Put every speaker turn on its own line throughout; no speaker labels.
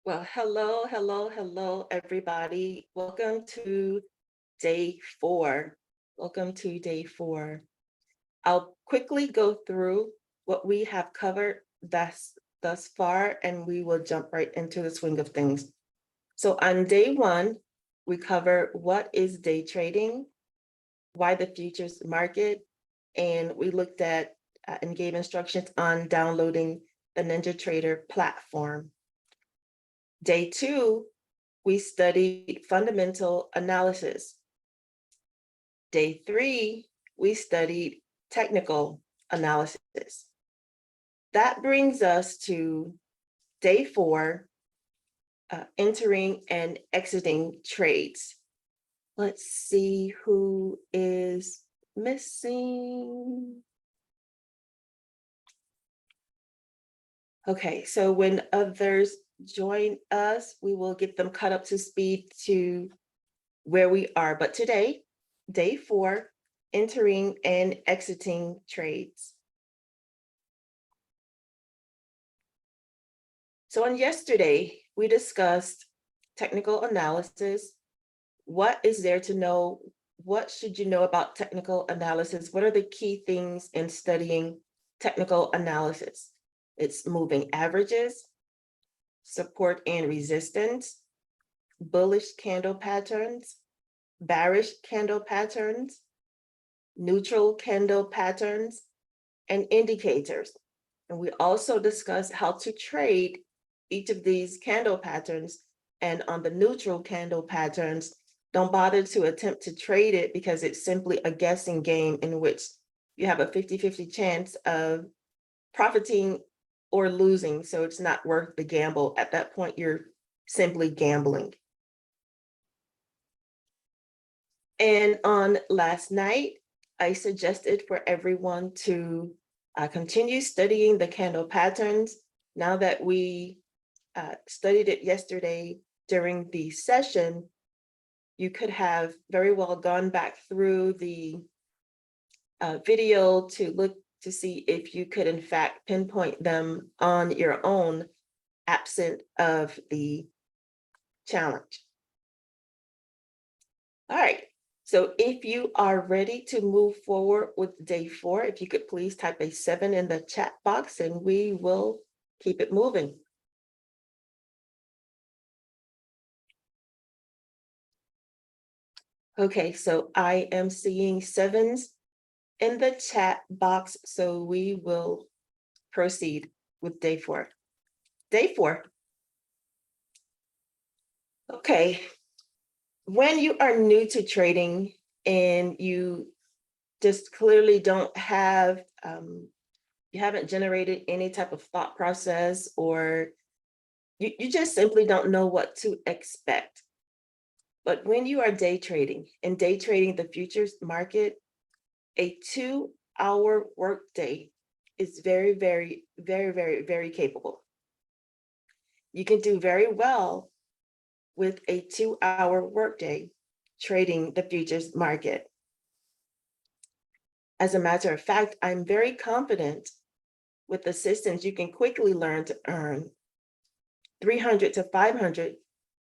Well, hello, everybody. Welcome to day 4. Welcome to day 4. I'll quickly go through what we have covered thus far, and we will jump right into the swing of things. So on day 1, we cover what is day trading, why the futures market, and we looked at and gave instructions on downloading the NinjaTrader platform. Day 2, we studied fundamental analysis. Day 3, we studied technical analysis. That brings us to day 4, entering and exiting trades. Let's see who is missing. Okay, so when others join us, we will get them caught up to speed to where we are. But today, day 4, entering and exiting trades. So on yesterday, we discussed technical analysis. What is there to know? What should you know about technical analysis? What are the key things in studying technical analysis? It's moving averages, support and resistance, bullish candle patterns, bearish candle patterns, neutral candle patterns, and indicators. And we also discussed how to trade each of these candle patterns. And on the neutral candle patterns, don't bother to attempt to trade it because it's simply a guessing game in which you have a 50-50 chance of profiting or losing. So it's not worth the gamble. At that point, you're simply gambling. And on last night, I suggested for everyone to continue studying the candle patterns. Now that we studied it yesterday during the session, you could have very well gone back through the video to look to see if you could in fact pinpoint them on your own, absent of the challenge. All right, so if you are ready to move forward with day 4, if you could please type a 7 in the chat box and we will keep it moving. Okay, so I am seeing 7s in the chat box, so we will proceed with day 4. Day 4. Okay, when you are new to trading and you just clearly don't have, you haven't generated any type of thought process, or you just simply don't know what to expect. But when you are day trading and day trading the futures market, a 2-hour workday is very capable. You can do very well with a 2-hour workday trading the futures market. As a matter of fact, I'm very confident with the systems you can quickly learn to earn 300 to 500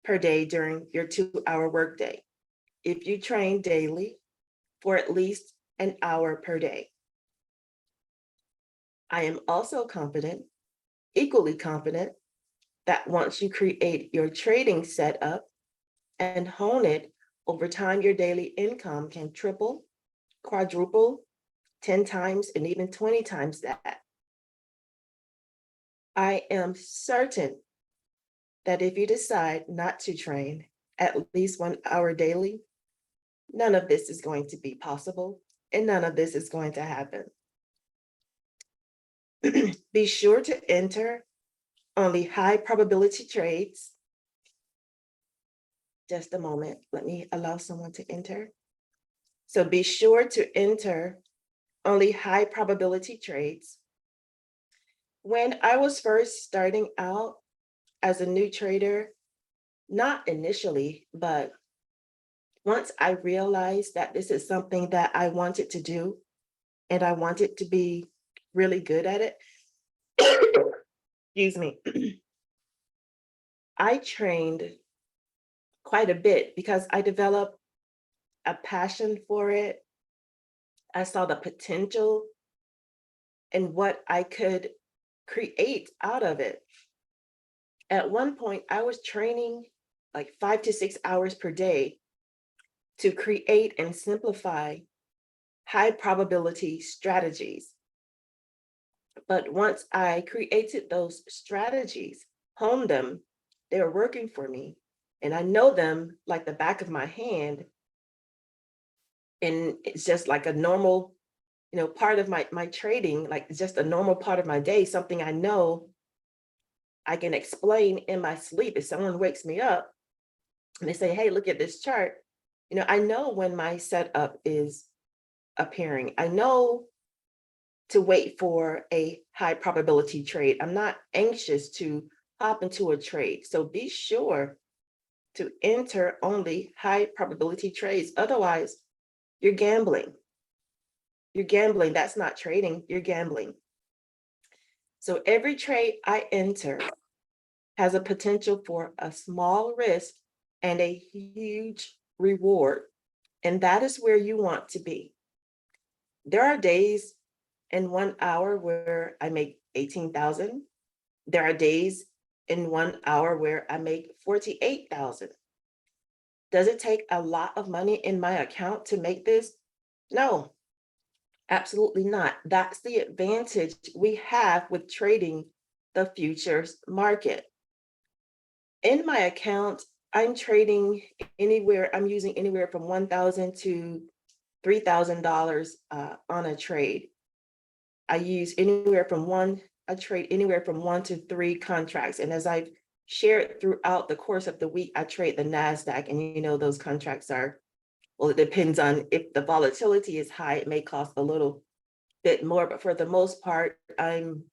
per day during your 2-hour workday if you train daily for at least an hour per day. I am also confident, equally confident, that once you create your trading setup and hone it over time, your daily income can triple, quadruple, 10 times, and even 20 times that. I am certain that if you decide not to train at least 1 hour daily, none of this is going to be possible and none of this is going to happen. Be sure to enter only high probability trades. Just a moment, let me allow someone to enter. So be sure to enter only high probability trades. When I was first starting out as a new trader, not initially, but once I realized that this is something that I wanted to do and I wanted to be really good at it, excuse me, I trained quite a bit because I developed a passion for it. I saw the potential in what I could create out of it. At one point, I was training like 5 to 6 hours per day to create and simplify high probability strategies. But once I created those strategies, honed them, they were working for me. And I know them like the back of my hand. And it's just like a normal, part of my trading, like it's just a normal part of my day, something I know I can explain in my sleep. If someone wakes me up and they say, hey, look at this chart, I know when my setup is appearing. I know to wait for a high probability trade. I'm not anxious to hop into a trade. So be sure to enter only high probability trades. Otherwise, you're gambling. You're gambling. That's not trading, you're gambling. So every trade I enter has a potential for a small risk and a huge reward. And that is where you want to be. There are days in 1 hour where I make 18,000. There are days in 1 hour where I make 48,000. Does it take a lot of money in my account to make this? No, absolutely not. That's the advantage we have with trading the futures market. In my account, I'm trading I'm using anywhere from $1,000 to $3,000 on a trade. I trade anywhere from 1 to 3 contracts. And as I've shared throughout the course of the week, I trade the NASDAQ, and those contracts are, well, it depends on if the volatility is high, it may cost a little bit more, but for the most part, I'm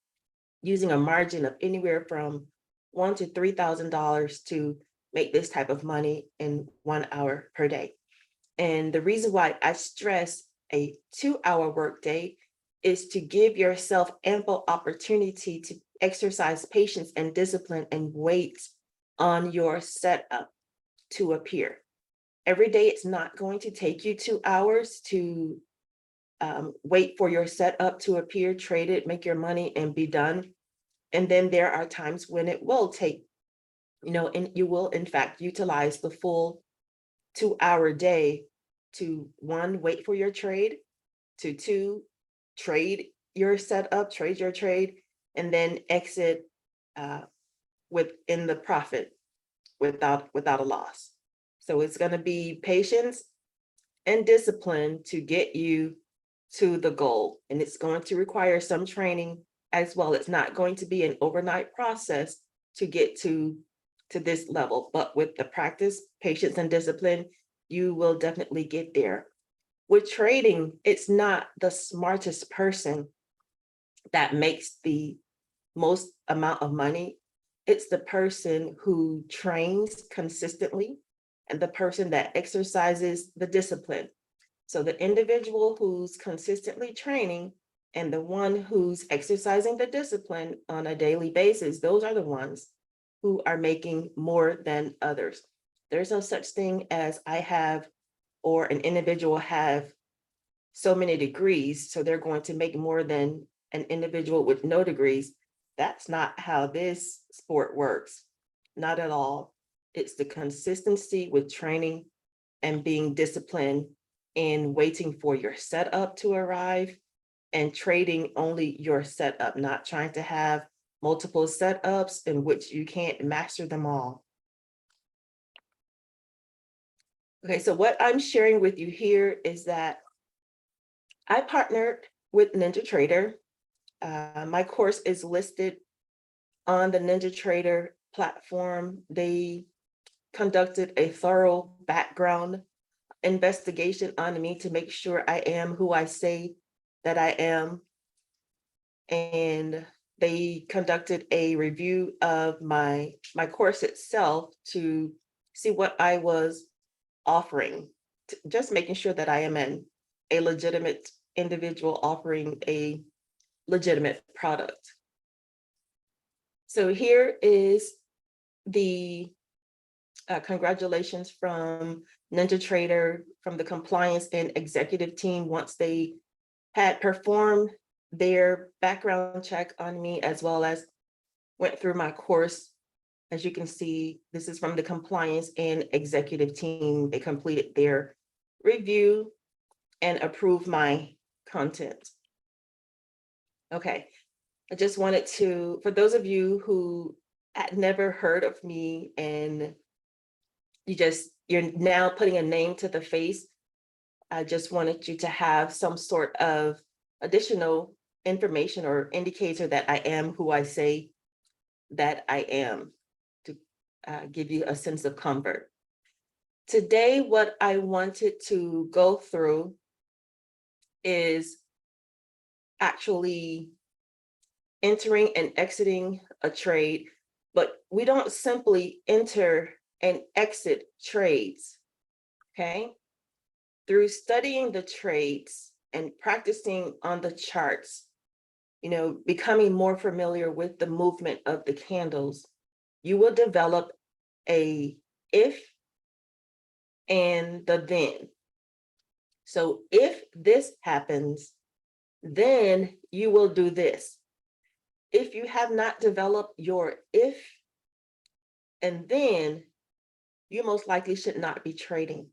using a margin of anywhere from $1,000 to $3,000 to make this type of money in 1 hour per day. And the reason why I stress a 2 hour workday is to give yourself ample opportunity to exercise patience and discipline and wait on your setup to appear. Every day, it's not going to take you 2 hours to wait for your setup to appear, trade it, make your money, and be done. And then there are times when it will take, and you will, in fact, utilize the full 2 hour day to, one, wait for your trade, to two, trade your setup, trade your trade, and then exit within the profit without a loss. So it's going to be patience and discipline to get you to the goal. And it's going to require some training as well. It's not going to be an overnight process to get to this level, but with the practice, patience, and discipline, you will definitely get there. With trading, it's not the smartest person that makes the most amount of money. It's the person who trains consistently and the person that exercises the discipline. So the individual who's consistently training and the one who's exercising the discipline on a daily basis, those are the ones who are making more than others. There's no such thing as I have or an individual have so many degrees, so they're going to make more than an individual with no degrees. That's not how this sport works. Not at all. It's the consistency with training and being disciplined in waiting for your setup to arrive and trading only your setup, not trying to have multiple setups in which you can't master them all. Okay, so what I'm sharing with you here is that I partnered with NinjaTrader. My course is listed on the NinjaTrader platform. They conducted a thorough background investigation on me to make sure I am who I say that I am. And they conducted a review of my course itself to see what I was offering, just making sure that I am a legitimate individual offering a legitimate product. So here is the congratulations from NinjaTrader, from the compliance and executive team once they had performed their background check on me, as well as went through my course. As you can see, this is from the compliance and executive team. They completed their review and approved my content. Okay, I just wanted to, for those of you who had never heard of me and you're now putting a name to the face, I just wanted you to have some sort of additional information or indicator that I am who I say that I am, to give you a sense of comfort. Today, what I wanted to go through is actually entering and exiting a trade, but we don't simply enter and exit trades, okay? Through studying the trades and practicing on the charts, becoming more familiar with the movement of the candles, you will develop a if and the then. So if this happens, then you will do this. If you have not developed your if and then, you most likely should not be trading,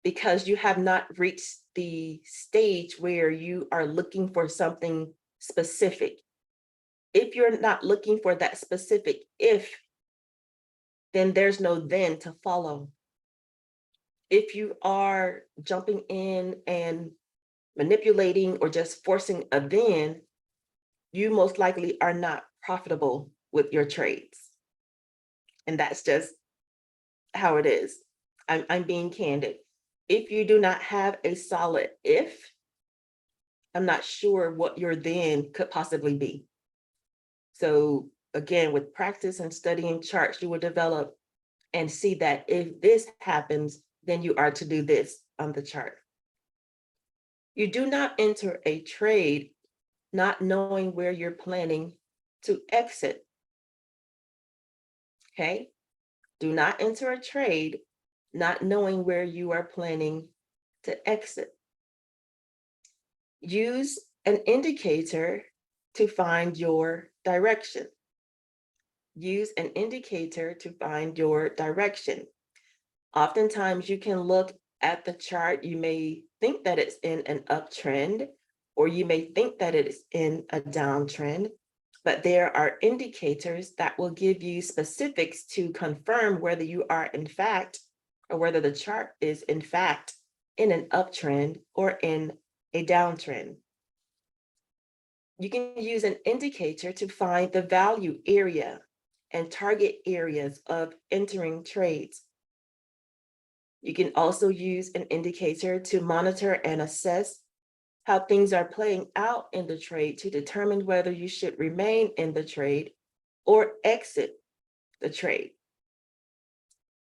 because you have not reached the stage where you are looking for something specific. If you're not looking for that specific if, then there's no then to follow. If you are jumping in and manipulating or just forcing a then, you most likely are not profitable with your trades. And that's just how it is. I'm being candid. If you do not have a solid if, I'm not sure what your then could possibly be. So again, with practice and studying charts, you will develop and see that if this happens, then you are to do this on the chart. You do not enter a trade not knowing where you're planning to exit. Okay? Do not enter a trade not knowing where you are planning to exit. Use an indicator to find your direction. Use an indicator to find your direction. Oftentimes you can look at the chart, you may think that it's in an uptrend, or you may think that it is in a downtrend, but there are indicators that will give you specifics to confirm whether you are in fact, or whether the chart is in fact in an uptrend or in a downtrend. You can use an indicator to find the value area and target areas of entering trades. You can also use an indicator to monitor and assess how things are playing out in the trade to determine whether you should remain in the trade or exit the trade.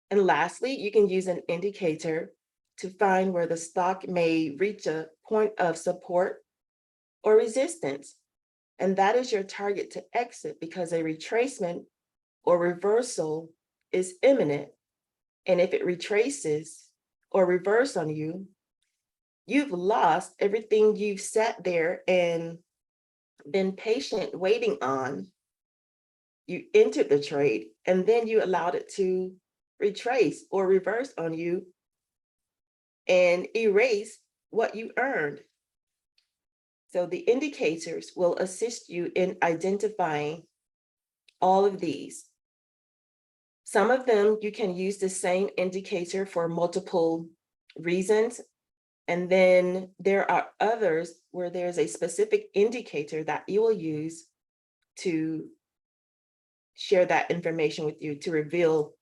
And lastly, you can use an indicator to find where the stock may reach a point of support or resistance. And that is your target to exit, because a retracement or reversal is imminent. And if it retraces or reverse on you, you've lost everything you've sat there and been patient waiting on. You entered the trade and then you allowed it to retrace or reverse on you and erase what you earned. So the indicators will assist you in identifying all of these. Some of them you can use the same indicator for multiple reasons. And then there are others where there's a specific indicator that you will use to share that information with you, to reveal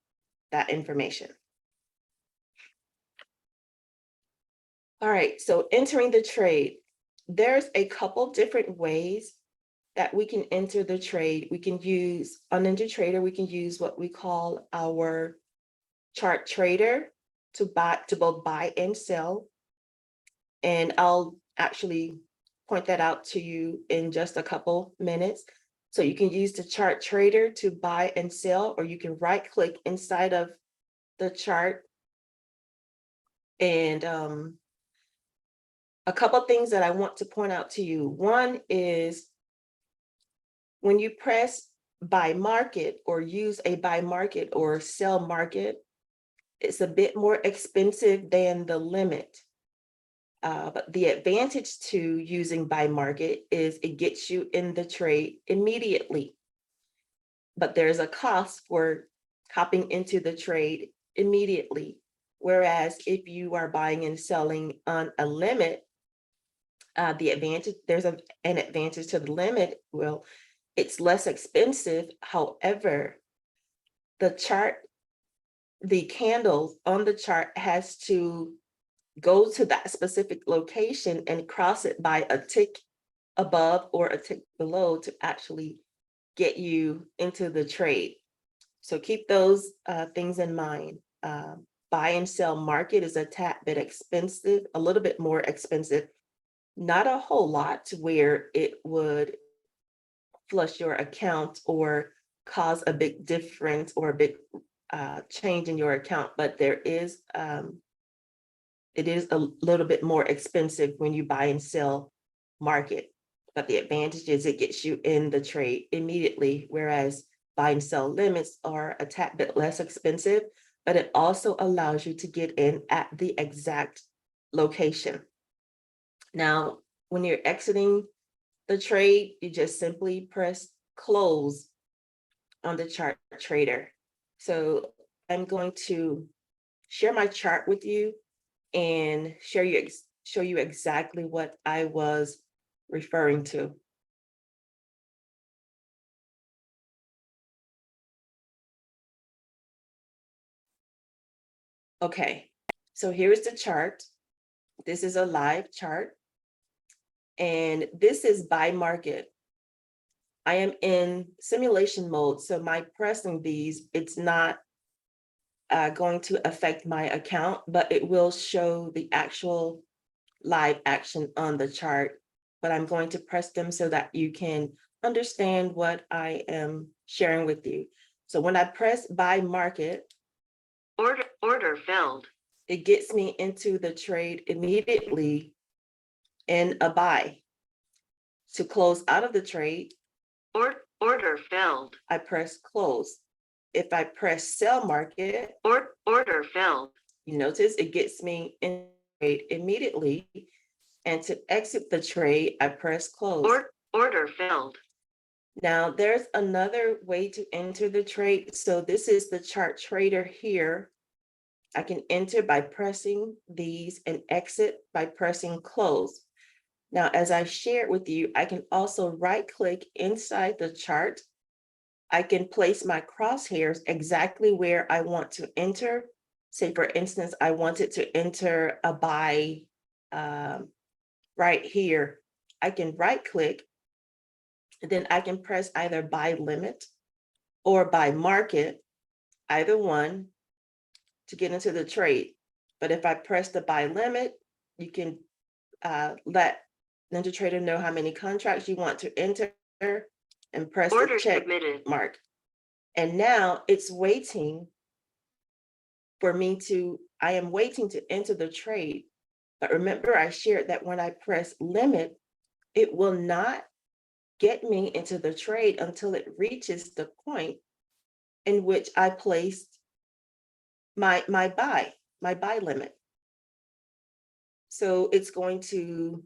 that information. All right, so entering the trade. There's a couple different ways that we can enter the trade. We can use, on NinjaTrader, we can use what we call our chart trader to both buy and sell. And I'll actually point that out to you in just a couple minutes. So you can use the chart trader to buy and sell, or you can right click inside of the chart. And a couple of things that I want to point out to you. One is when you press buy market or use a buy market or sell market, it's a bit more expensive than the limit. But the advantage to using buy market is it gets you in the trade immediately. But there's a cost for hopping into the trade immediately. Whereas if you are buying and selling on a limit, there's an advantage to the limit. Well, it's less expensive. However, the candles on the chart has to go to that specific location and cross it by a tick above or a tick below to actually get you into the trade. So keep those things in mind. Buy and sell market is a tad bit expensive, a little bit more expensive, not a whole lot to where it would flush your account or cause a big difference or a big change in your account, but it is a little bit more expensive when you buy and sell market. But the advantage is it gets you in the trade immediately, whereas buy and sell limits are a tad bit less expensive, but it also allows you to get in at the exact location. Now, when you're exiting the trade, you just simply press close on the chart trader. So I'm going to share my chart with you and show you exactly what I was referring to. Okay, so here's the chart. This is a live chart, and this is buy market. I am in simulation mode, so my pressing these, it's not going to affect my account, but it will show the actual live action on the chart. But I'm going to press them so that you can understand what I am sharing with you. So when I press buy market, order filled, it gets me into the trade immediately in a buy. To close out of the trade, order filled, I press close. If I press sell market, order filled, you notice it gets me in trade immediately. And to exit the trade, I press close. Order filled. Now there's another way to enter the trade. So this is the chart trader here. I can enter by pressing these and exit by pressing close. Now, as I shared with you, I can also right click inside the chart. I can place my crosshairs exactly where I want to enter. Say, for instance, I wanted to enter a buy right here. I can right click, and then I can press either buy limit or buy market, either one, to get into the trade. But if I press the buy limit, you can let NinjaTrader know how many contracts you want to enter and press the check mark. And now it's waiting for me I am waiting to enter the trade. But remember, I shared that when I press limit, it will not get me into the trade until it reaches the point in which I placed my buy limit. So it's going to,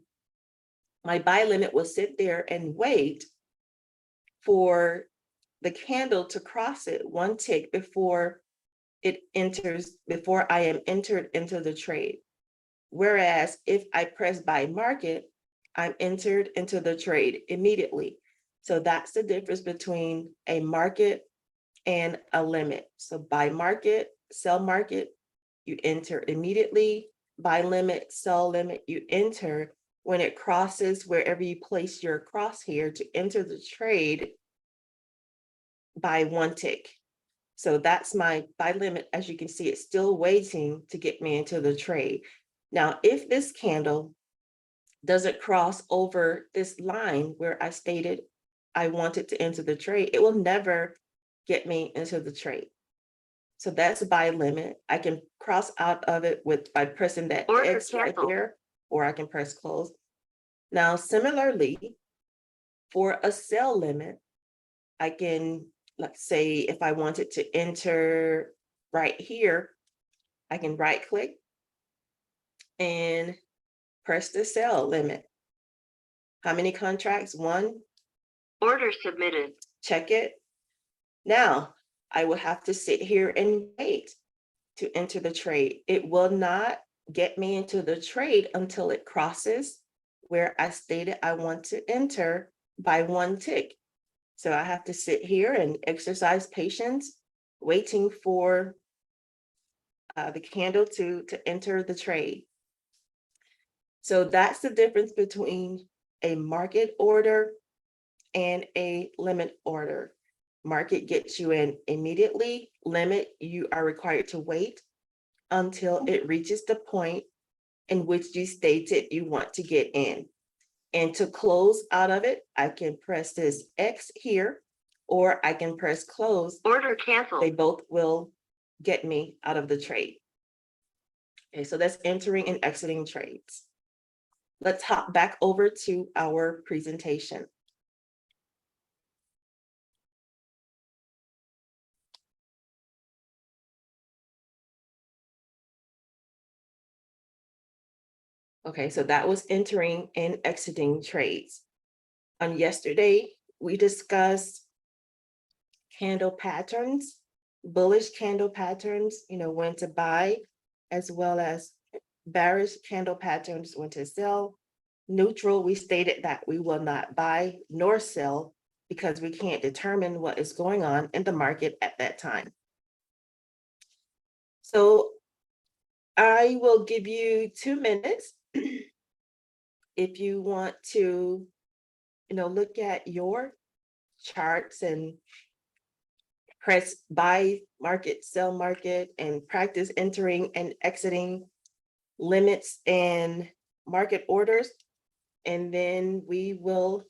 my buy limit will sit there and wait for the candle to cross it one tick before I am entered into the trade. Whereas if I press buy market, I'm entered into the trade immediately. So that's the difference between a market and a limit. So buy market, sell market, you enter immediately. Buy limit, sell limit, you enter when it crosses wherever you place your crosshair to enter the trade by one tick. So that's my buy limit. As you can see, it's still waiting to get me into the trade. Now, if this candle doesn't cross over this line where I stated I wanted to enter the trade, it will never get me into the trade. So that's buy limit. I can cross out of it by pressing that X right there, or I can press close. Now, similarly, for a sell limit, I can, let's say, if I wanted to enter right here, I can right click and press the sell limit. How many contracts? One.
Order submitted.
Check it. Now, I will have to sit here and wait to enter the trade. It will not get me into the trade until it crosses where I stated I want to enter by one tick. So I have to sit here and exercise patience, waiting for the candle to enter the trade. So that's the difference between a market order and a limit order. Market gets you in immediately. Limit, you are required to wait until it reaches the point in which you stated you want to get in. And to close out of it, I can press this X here, or I can press close.
Order canceled.
They both will get me out of the trade. Okay, so that's entering and exiting trades. Let's hop back over to our presentation. Okay, so that was entering and exiting trades. On yesterday, we discussed candle patterns, bullish candle patterns, when to buy, as well as bearish candle patterns, when to sell. Neutral, we stated that we will not buy nor sell because we can't determine what is going on in the market at that time. So I will give you 2 minutes if you want to, look at your charts and press buy market, sell market, and practice entering and exiting limits and market orders. And then we will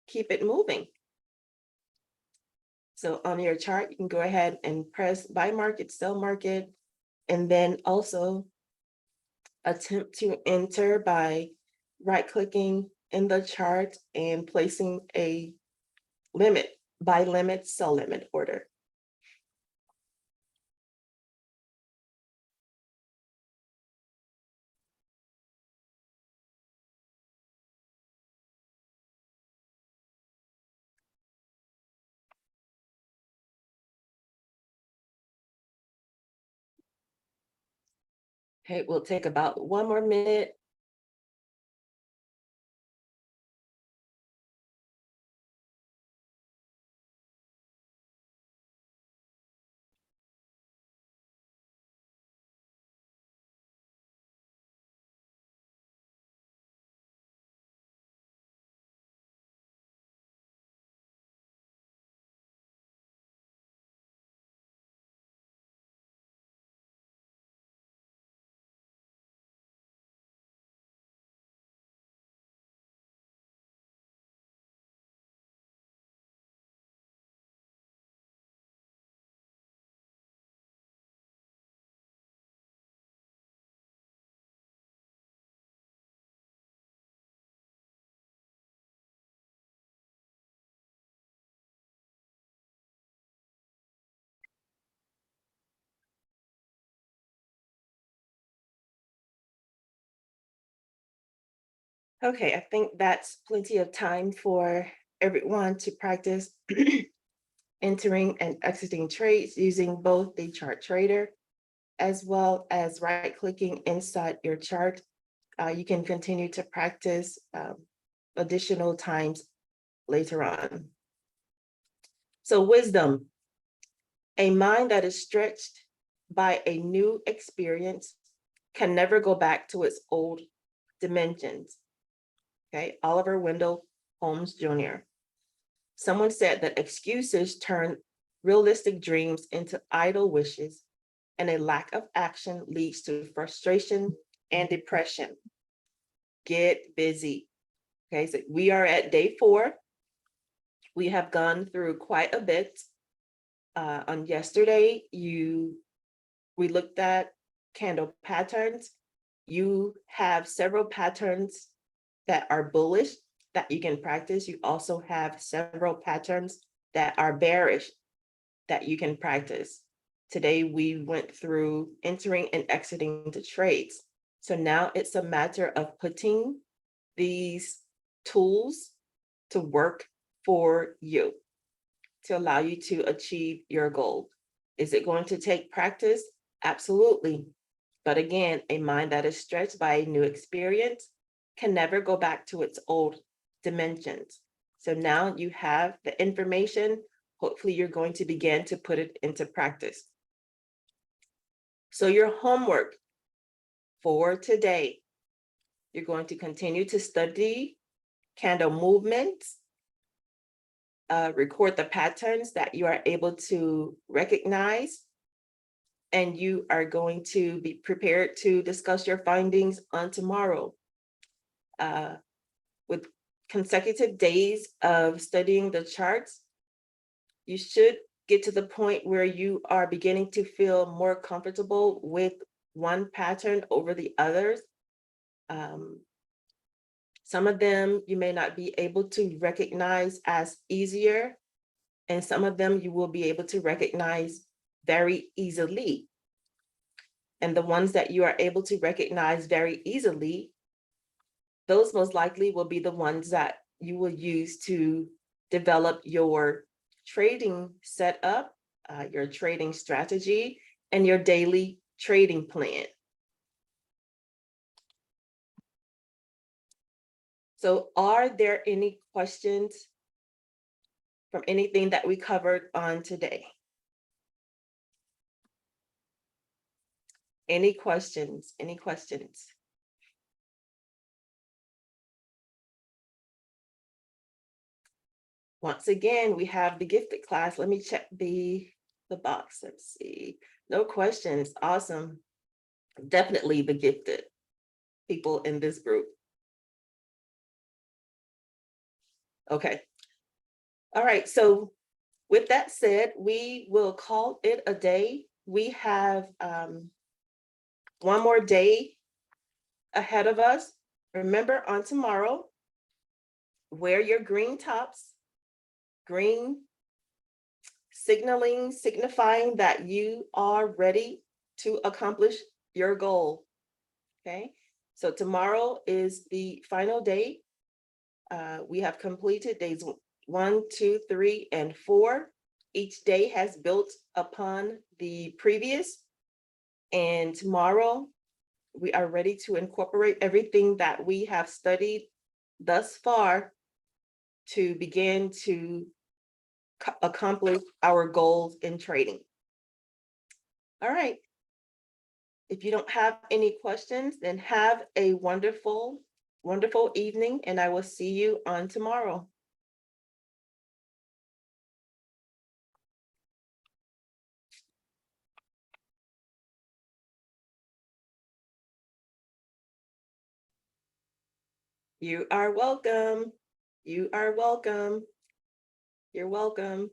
keep it moving. So on your chart, you can go ahead and press buy market, sell market, and then also attempt to enter by right-clicking in the chart and placing a limit, buy limit, sell limit order. Okay, we'll take about 1 more minute. Okay, I think that's plenty of time for everyone to practice entering and exiting trades using both the chart trader as well as right-clicking inside your chart. You can continue to practice additional times later on. So wisdom, a mind that is stretched by a new experience can never go back to its old dimensions. Okay, Oliver Wendell Holmes Jr. Someone said that excuses turn realistic dreams into idle wishes, and a lack of action leads to frustration and depression. Get busy. Okay, so we are at day 4. We have gone through quite a bit. On yesterday, we looked at candle patterns. You have several patterns that are bullish that you can practice. You also have several patterns that are bearish that you can practice. Today, we went through entering and exiting the trades. So now it's a matter of putting these tools to work for you to allow you to achieve your goal. Is it going to take practice? Absolutely. But again, a mind that is stretched by a new experience can never go back to its old dimensions. So now you have the information. Hopefully, you're going to begin to put it into practice. So, your homework for today, you're going to continue to study candle movements, record the patterns that you are able to recognize, and you are going to be prepared to discuss your findings on tomorrow. With consecutive days of studying the charts, you should get to the point where you are beginning to feel more comfortable with one pattern over the others. Some of them you may not be able to recognize as easier, and some of them you will be able to recognize very easily. And the ones that you are able to recognize very easily, those most likely will be the ones that you will use to develop your trading setup, your trading strategy, and your daily trading plan. So, are there any questions from anything that we covered on today? Any questions? Any questions? Once again, we have the gifted class. Let me check the box. Let's see. No questions. Awesome. Definitely the gifted people in this group. Okay. All right. So with that said, we will call it a day. We have one more day ahead of us. Remember, on tomorrow, wear your green tops. Green signifying that you are ready to accomplish your goal. Okay, so tomorrow is the final day. We have completed days 1, 2, 3, and 4. Each day has built upon the previous, and tomorrow we are ready to incorporate everything that we have studied thus far to begin to accomplish our goals in trading. All right. If you don't have any questions, then have a wonderful, wonderful evening, and I will see you on tomorrow. You are welcome. You are welcome. You're welcome.